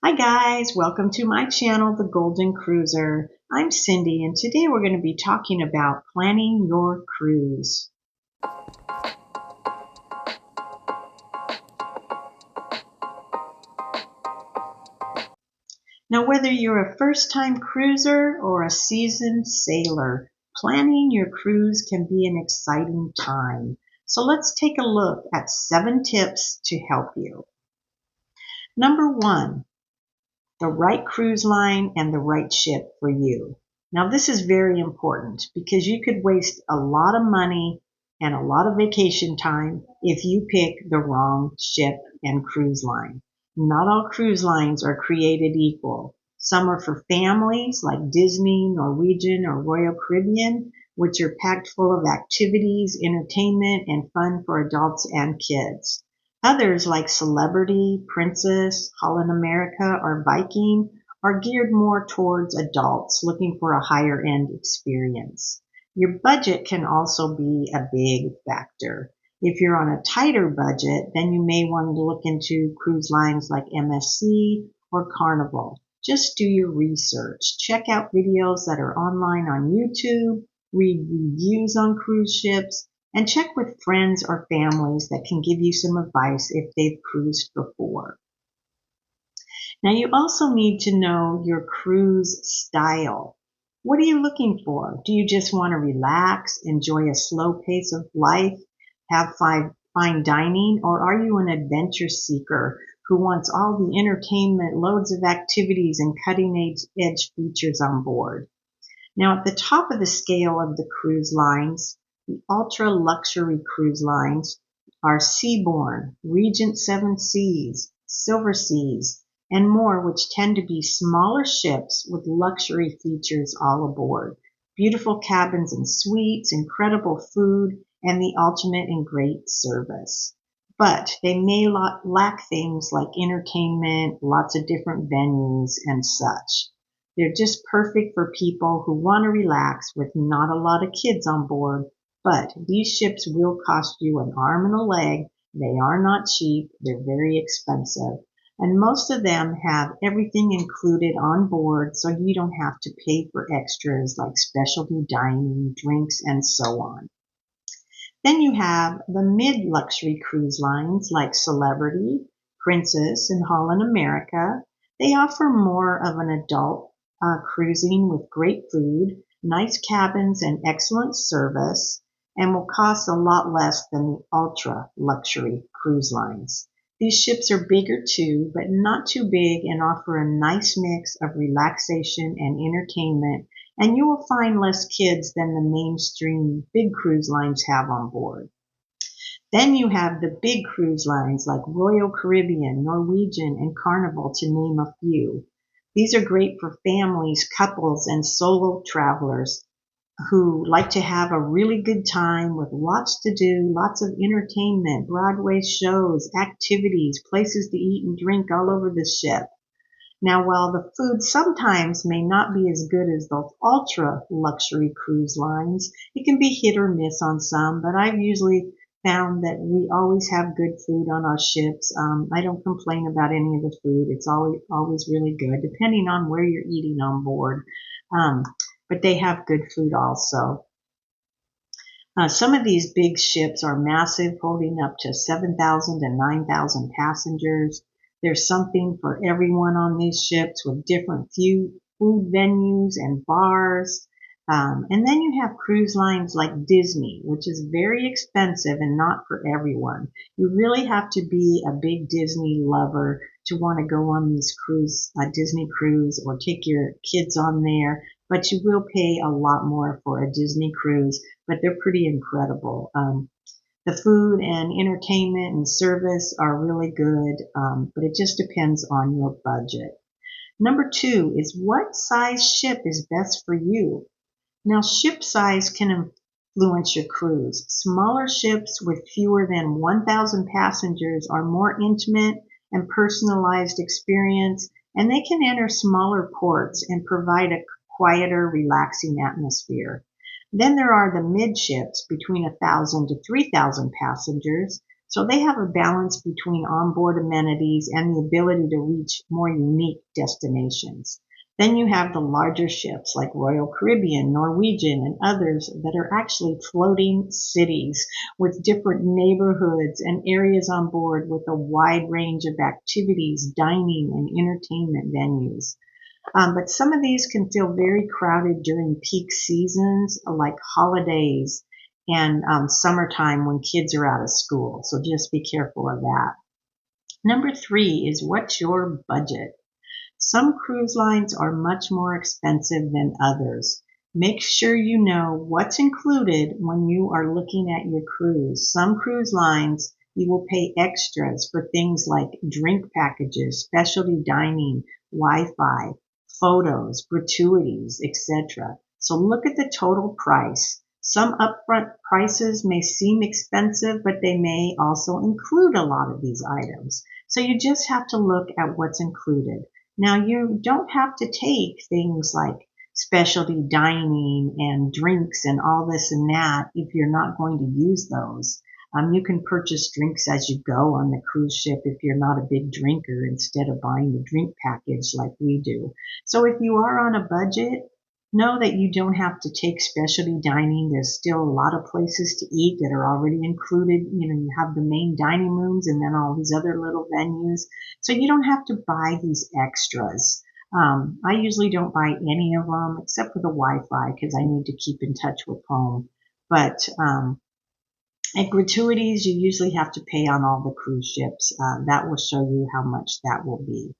Hi guys, welcome to my channel, The Golden Cruiser. I'm Cindy and today we're going to be talking about planning your cruise. Now whether you're a first-time cruiser or a seasoned sailor, planning your cruise can be an exciting time. So let's take a look at 7 tips to help you. Number 1, the right cruise line and the right ship for you. Now this is very important because you could waste a lot of money and a lot of vacation time if you pick the wrong ship and cruise line. Not all cruise lines are created equal. Some are for families like Disney, Norwegian, or Royal Caribbean, which are packed full of activities, entertainment, and fun for adults and kids. Others like Celebrity, Princess, Holland America, or Viking are geared more towards adults looking for a higher end experience. Your budget can also be a big factor. If you're on a tighter budget, then you may want to look into cruise lines like MSC or Carnival. Just do your research. Check out videos that are online on YouTube, read reviews on cruise ships, and check with friends or families that can give you some advice if they've cruised before. Now you also need to know your cruise style. What are you looking for? Do you just want to relax, enjoy a slow pace of life, have fine dining, or are you an adventure seeker who wants all the entertainment, loads of activities, and cutting edge features on board? Now, at the top of the scale of the cruise lines, the ultra luxury cruise lines are Seabourn, Regent Seven Seas, Silver Seas, and more, which tend to be smaller ships with luxury features all aboard. Beautiful cabins and suites, incredible food, and the ultimate in great service. But they may lack things like entertainment, lots of different venues, and such. They're just perfect for people who want to relax with not a lot of kids on board, but these ships will cost you an arm and a leg. They are not cheap. They're very expensive. And most of them have everything included on board, so you don't have to pay for extras like specialty dining, drinks, and so on. Then you have the mid-luxury cruise lines like Celebrity, Princess, and Holland America. They offer more of an adult cruising with great food, nice cabins, and excellent service, and will cost a lot less than the ultra luxury cruise lines. These ships are bigger too, but not too big, and offer a nice mix of relaxation and entertainment, and you will find less kids than the mainstream big cruise lines have on board. Then you have the big cruise lines like Royal Caribbean, Norwegian, and Carnival, to name a few. These are great for families, couples, and solo travelers who like to have a really good time with lots to do, lots of entertainment, Broadway shows, activities, places to eat and drink all over the ship. Now, while the food sometimes may not be as good as those ultra luxury cruise lines, it can be hit or miss on some, but I've usually found that we always have good food on our ships. I don't complain about any of the food. It's always really good, depending on where you're eating on board. But they have good food also. Some of these big ships are massive, holding up to 7,000 to 9,000 passengers. There's something for everyone on these ships with different food venues and bars. And then you have cruise lines like Disney, which is very expensive and not for everyone. You really have to be a big Disney lover to want to go on these Disney cruise or take your kids on there. But you will pay a lot more for a Disney cruise, but they're pretty incredible. The food and entertainment and service are really good, but it just depends on your budget. Number 2 is what size ship is best for you. Now, ship size can influence your cruise. Smaller ships with fewer than 1,000 passengers are more intimate and personalized experience, and they can enter smaller ports and provide a quieter, relaxing atmosphere. Then there are the midships between 1,000 to 3,000 passengers. So they have a balance between onboard amenities and the ability to reach more unique destinations. Then you have the larger ships like Royal Caribbean, Norwegian, and others that are actually floating cities with different neighborhoods and areas on board with a wide range of activities, dining, and entertainment venues. But some of these can feel very crowded during peak seasons, like holidays and summertime when kids are out of school. So just be careful of that. Number 3 is what's your budget? Some cruise lines are much more expensive than others. Make sure you know what's included when you are looking at your cruise. Some cruise lines, you will pay extras for things like drink packages, specialty dining, Wi-Fi, photos, gratuities, etc. So look at the total price. Some upfront prices may seem expensive, but they may also include a lot of these items. So you just have to look at what's included. Now, you don't have to take things like specialty dining and drinks and all this and that if you're not going to use those. You can purchase drinks as you go on the cruise ship if you're not a big drinker instead of buying the drink package like we do. So if you are on a budget, know that you don't have to take specialty dining. There's still a lot of places to eat that are already included. You have the main dining rooms and then all these other little venues. So you don't have to buy these extras. I usually don't buy any of them except for the Wi-Fi because I need to keep in touch with home. But at gratuities, you usually have to pay on all the cruise ships. That will show you how much that will be.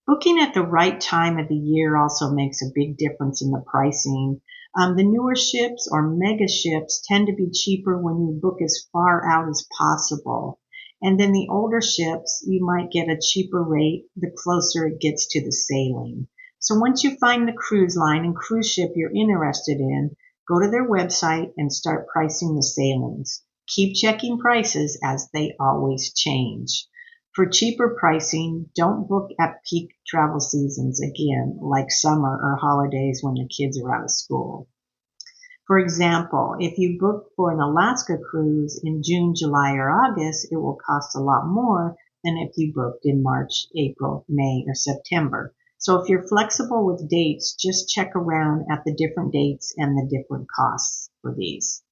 Booking at the right time of the year also makes a big difference in the pricing. The newer ships or mega ships tend to be cheaper when you book as far out as possible. And then the older ships, you might get a cheaper rate the closer it gets to the sailing. So once you find the cruise line and cruise ship you're interested in, go to their website and start pricing the sailings. Keep checking prices as they always change. For cheaper pricing, don't book at peak travel seasons again, like summer or holidays when the kids are out of school. For example, if you book for an Alaska cruise in June, July, or August, it will cost a lot more than if you booked in March, April, May, or September. So if you're flexible with dates, just check around at the different dates and the different costs for these.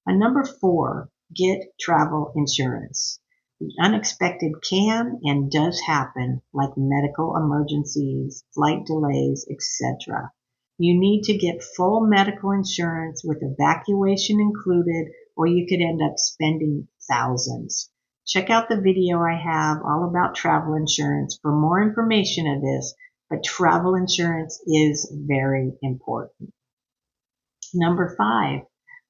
And number 4, get travel insurance. The unexpected can and does happen, like medical emergencies, flight delays, etc. You need to get full medical insurance with evacuation included, or you could end up spending thousands. Check out the video I have all about travel insurance for more information of this, but travel insurance is very important. Number 5,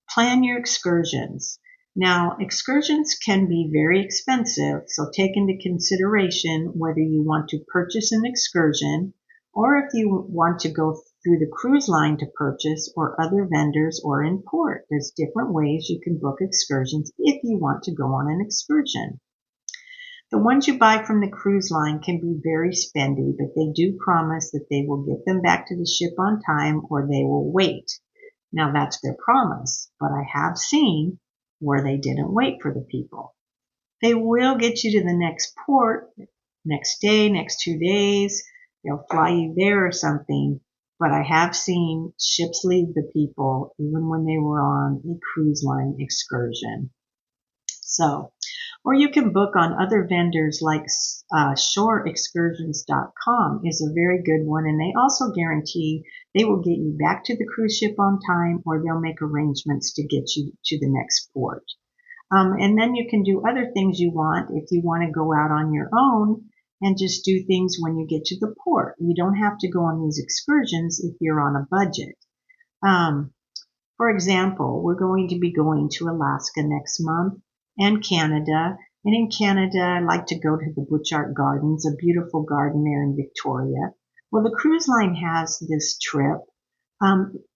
plan your excursions. Now, excursions can be very expensive, so take into consideration whether you want to purchase an excursion or if you want to go through the cruise line to purchase or other vendors or in port. There's different ways you can book excursions if you want to go on an excursion. The ones you buy from the cruise line can be very spendy, but they do promise that they will get them back to the ship on time or they will wait. Now that's their promise, but I have seen where they didn't wait for the people. They will get you to the next port, next day, next 2 days. They'll fly you there or something, but I have seen ships leave the people even when they were on a cruise line excursion. So, or you can book on other vendors like shoreexcursions.com is a very good one, and they also guarantee they will get you back to the cruise ship on time or they'll make arrangements to get you to the next port. And then you can do other things you want if you want to go out on your own and just do things when you get to the port. You don't have to go on these excursions if you're on a budget. For example, we're going to be going to Alaska next month and Canada. And in Canada, I like to go to the Butchart Gardens, a beautiful garden there in Victoria. Well, the cruise line has this trip.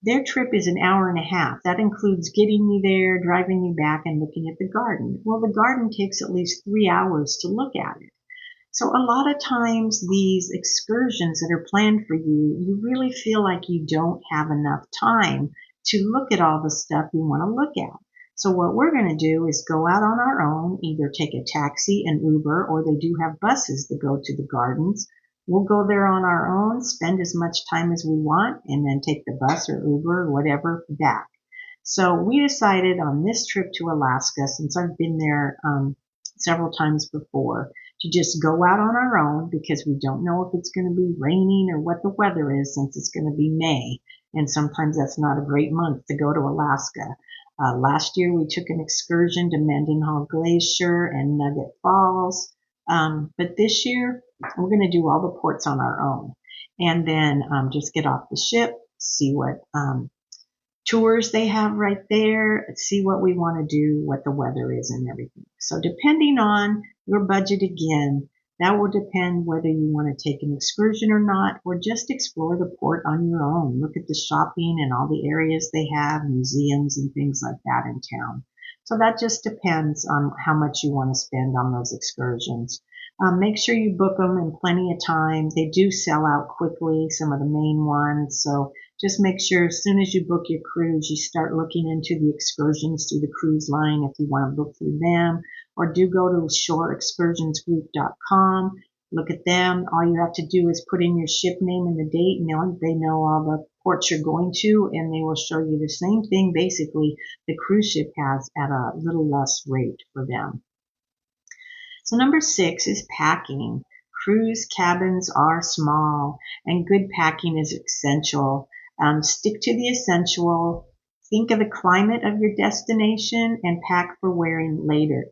Their trip is an hour and a half. That includes getting you there, driving you back, and looking at the garden. Well, the garden takes at least 3 hours to look at it. So a lot of times these excursions that are planned for you, you really feel like you don't have enough time to look at all the stuff you want to look at. So what we're going to do is go out on our own, either take a taxi, an Uber, or they do have buses that go to the gardens. We'll go there on our own, spend as much time as we want, and then take the bus or Uber or whatever back. So we decided on this trip to Alaska, since I've been there several times before, to just go out on our own because we don't know if it's going to be raining or what the weather is, since it's going to be May. And sometimes that's not a great month to go to Alaska. Last year we took an excursion to Mendenhall Glacier and Nugget Falls. But this year we're going to do all the ports on our own, and then just get off the ship, see what tours they have right there, see what we want to do, what the weather is and everything. So depending on your budget again, that will depend whether you want to take an excursion or not, or just explore the port on your own. Look at the shopping and all the areas they have, museums and things like that in town. So that just depends on how much you want to spend on those excursions. Make sure you book them in plenty of time. They do sell out quickly, some of the main ones. So just make sure as soon as you book your cruise, you start looking into the excursions through the cruise line if you want to book through them, or do go to shoreexcursionsgroup.com. Look at them. All you have to do is put in your ship name and the date, and they know all the ports you're going to, and they will show you the same thing basically the cruise ship has at a little less rate for them. So number 6 is packing. Cruise cabins are small, and good packing is essential. Stick to the essential. Think of the climate of your destination and pack for wearing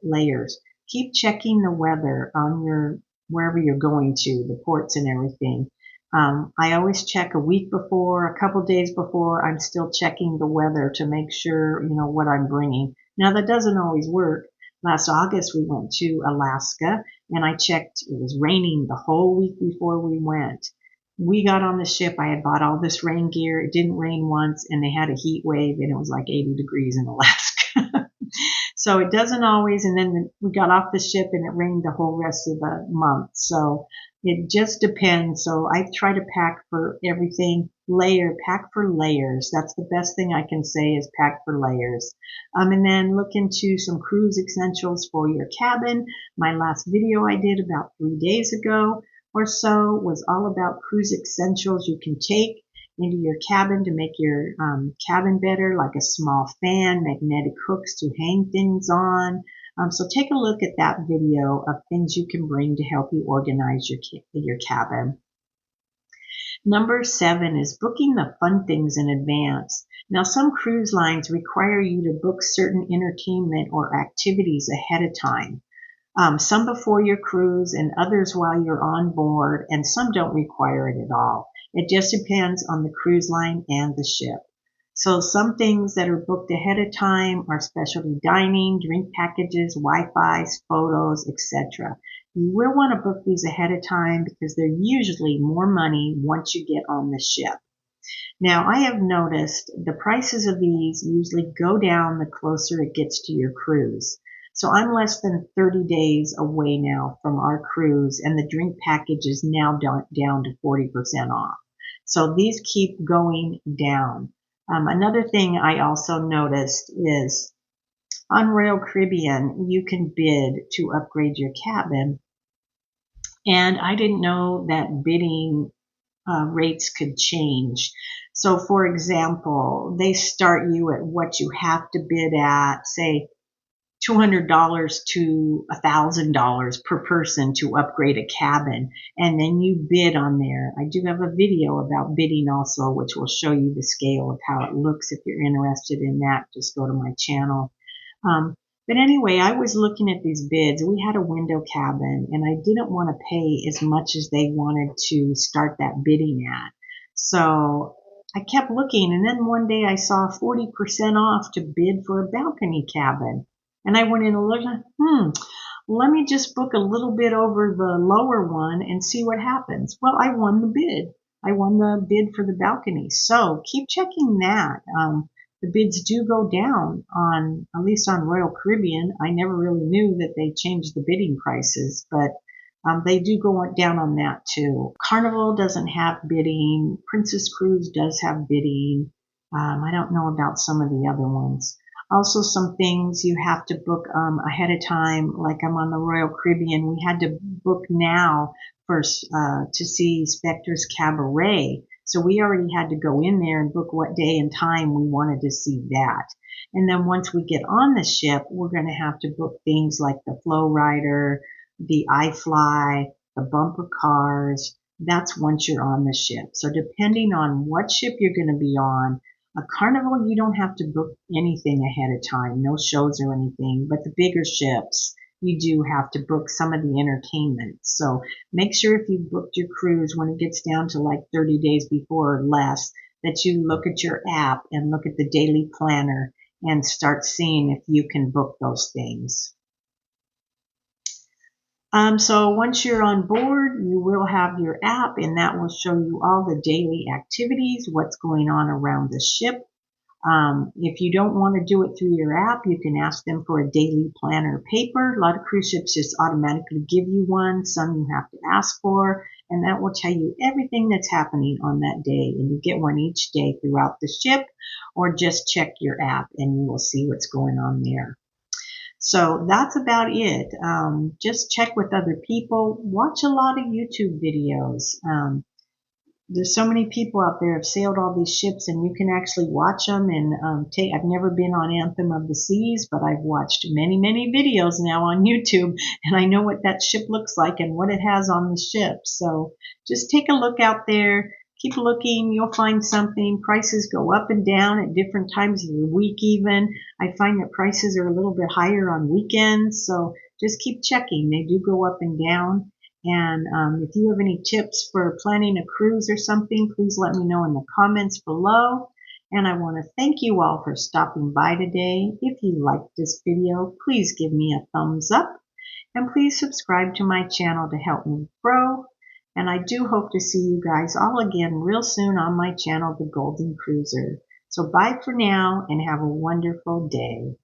layers. Keep checking the weather on wherever you're going to, the ports and everything. I always check a week before, a couple days before. I'm still checking the weather to make sure, what I'm bringing. Now that doesn't always work. Last August we went to Alaska, and I checked. It was raining the whole week before we went. We got on the ship. I had bought all this rain gear. It didn't rain once, and they had a heat wave, and it was like 80 degrees in Alaska. So it doesn't always, and then we got off the ship and it rained the whole rest of the month. So it just depends. So I try to pack for everything. Pack for layers. That's the best thing I can say is pack for layers. And then look into some cruise essentials for your cabin. My last video I did about 3 days ago or so was all about cruise essentials you can take into your cabin to make your cabin better, like a small fan, magnetic hooks to hang things on. So take a look at that video of things you can bring to help you organize your cabin. Number 7 is booking the fun things in advance. Now, some cruise lines require you to book certain entertainment or activities ahead of time. Some before your cruise and others while you're on board, and some don't require it at all. It just depends on the cruise line and the ship. So some things that are booked ahead of time are specialty dining, drink packages, Wi-Fi, photos, etc. You will want to book these ahead of time because they're usually more money once you get on the ship. Now, I have noticed the prices of these usually go down the closer it gets to your cruise. So I'm less than 30 days away now from our cruise, and the drink package is now down to 40% off. So these keep going down. Another thing I also noticed is on Royal Caribbean, you can bid to upgrade your cabin. And I didn't know that bidding rates could change. So for example, they start you at what you have to bid at, say $200 to $1,000 per person to upgrade a cabin, and then you bid on there. I do have a video about bidding also, which will show you the scale of how it looks. If you're interested in that, just go to my channel. But anyway, I was looking at these bids. We had a window cabin, and I didn't want to pay as much as they wanted to start that bidding at. So I kept looking, and then one day I saw 40% off to bid for a balcony cabin. And I went in and looked, let me just book a little bit over the lower one and see what happens. Well, I won the bid. I won the bid for the balcony. So keep checking that. The bids do go down on, at least on Royal Caribbean. I never really knew that they changed the bidding prices, but they do go down on that too. Carnival doesn't have bidding. Princess Cruise does have bidding. I don't know about some of the other ones. Also, some things you have to book ahead of time. Like I'm on the Royal Caribbean, we had to book now for to see Spectre's Cabaret. So we already had to go in there and book what day and time we wanted to see that. And then once we get on the ship, we're going to have to book things like the Flow Rider, the iFly, the bumper cars. That's once you're on the ship. So depending on what ship you're going to be on, a Carnival, you don't have to book anything ahead of time, no shows or anything, but the bigger ships, you do have to book some of the entertainment. So make sure if you booked your cruise when it gets down to like 30 days before or less, that you look at your app and look at the daily planner and start seeing if you can book those things. So once you're on board, you will have your app, and that will show you all the daily activities, what's going on around the ship. If you don't want to do it through your app, you can ask them for a daily planner paper. A lot of cruise ships just automatically give you one. Some you have to ask for, and that will tell you everything that's happening on that day. And you get one each day throughout the ship, or just check your app and you will see what's going on there. So that's about it. Just check with other people. Watch a lot of YouTube videos. There's so many people out there have sailed all these ships, and you can actually watch them and take. I've never been on Anthem of the Seas, but I've watched many videos now on YouTube, and I know what that ship looks like and what it has on the ship. So just take a look out there. Keep looking, you'll find something. Prices go up and down at different times of the week even. I find that prices are a little bit higher on weekends, so just keep checking. They do go up and down. And if you have any tips for planning a cruise or something, please let me know in the comments below. And I want to thank you all for stopping by today. If you liked this video, please give me a thumbs up. And please subscribe to my channel to help me grow. And I do hope to see you guys all again real soon on my channel, The Golden Cruiser. So bye for now and have a wonderful day.